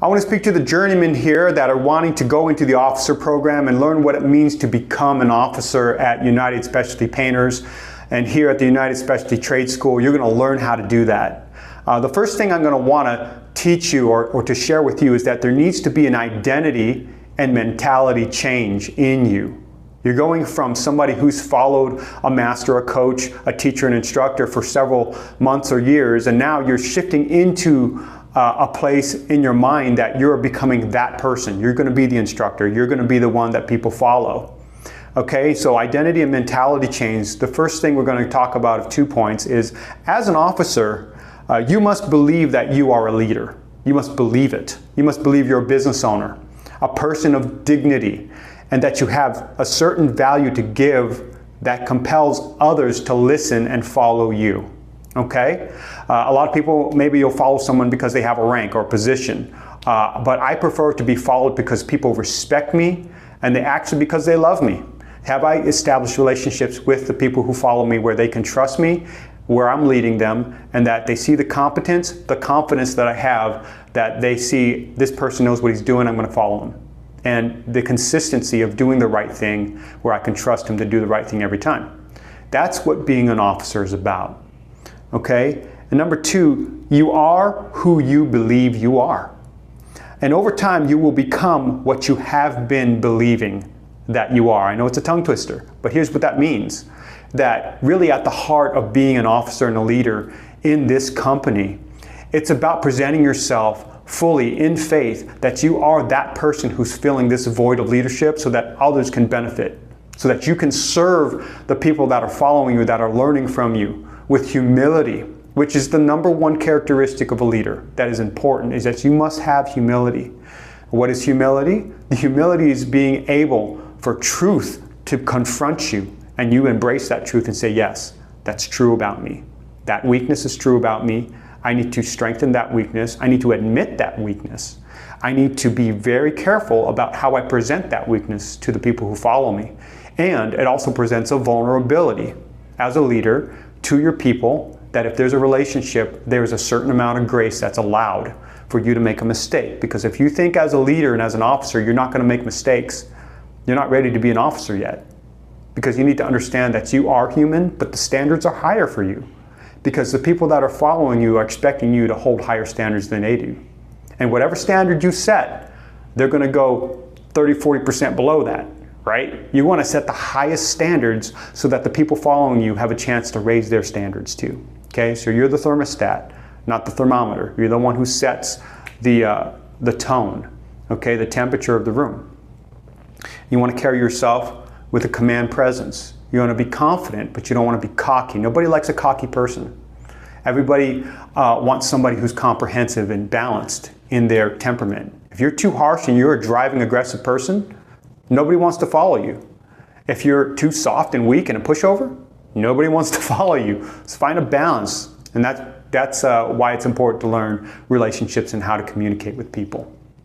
I want to speak to the journeymen here that are wanting to go into the officer program and learn what it means to become an officer at United Specialty Painters. And here at the United Specialty Trade School, you're going to learn how to do that. The first thing I'm going to want to teach you or to share with you is that there needs to be an identity and mentality change in you. You're going from somebody who's followed a master, a coach, a teacher, an instructor for several months or years, and now you're shifting into a place in your mind that you're becoming that person. You're going to be the instructor. You're going to be the one that people follow. Okay, so identity and mentality change. The first thing we're going to talk about of 2 points is, as an officer, you must believe that you are a leader. You must believe it. You must believe you're a business owner, a person of dignity, and that you have a certain value to give that compels others to listen and follow you. Okay? A lot of people, maybe you'll follow someone because they have a rank or a position, but I prefer to be followed because people respect me, and they actually because they love me. Have I established relationships with the people who follow me where they can trust me, where I'm leading them, and that they see the competence, the confidence that I have, that they see this person knows what he's doing, I'm going to follow him. And the consistency of doing the right thing where I can trust him to do the right thing every time. That's what being an officer is about. Okay? And number 2, you are who you believe you are. And over time, you will become what you have been believing that you are. I know it's a tongue twister, but here's what that means. That really at the heart of being an officer and a leader in this company, it's about presenting yourself fully in faith that you are that person who's filling this void of leadership so that others can benefit, so that you can serve the people that are following you, that are learning from you, with humility, which is the number 1 characteristic of a leader that is important, is that you must have humility. What is humility? The humility is being able for truth to confront you, and you embrace that truth and say, yes, that's true about me. That weakness is true about me. I need to strengthen that weakness. I need to admit that weakness. I need to be very careful about how I present that weakness to the people who follow me. And it also presents a vulnerability as a leader to your people, that if there's a relationship, there's a certain amount of grace that's allowed for you to make a mistake. Because if you think as a leader and as an officer you're not going to make mistakes, you're not ready to be an officer yet. Because you need to understand that you are human, but the standards are higher for you. Because the people that are following you are expecting you to hold higher standards than they do. And whatever standard you set, they're going to go 30-40% below that, right? You want to set the highest standards so that the people following you have a chance to raise their standards too. Okay, so you're the thermostat, not the thermometer. You're the one who sets the tone, okay, the temperature of the room. You want to carry yourself with a command presence. You want to be confident, but you don't want to be cocky. Nobody likes a cocky person. Everybody wants somebody who's comprehensive and balanced in their temperament. If you're too harsh and you're a driving, aggressive person, nobody wants to follow you. If you're too soft and weak and a pushover, nobody wants to follow you. So find a balance, and that's why it's important to learn relationships and how to communicate with people.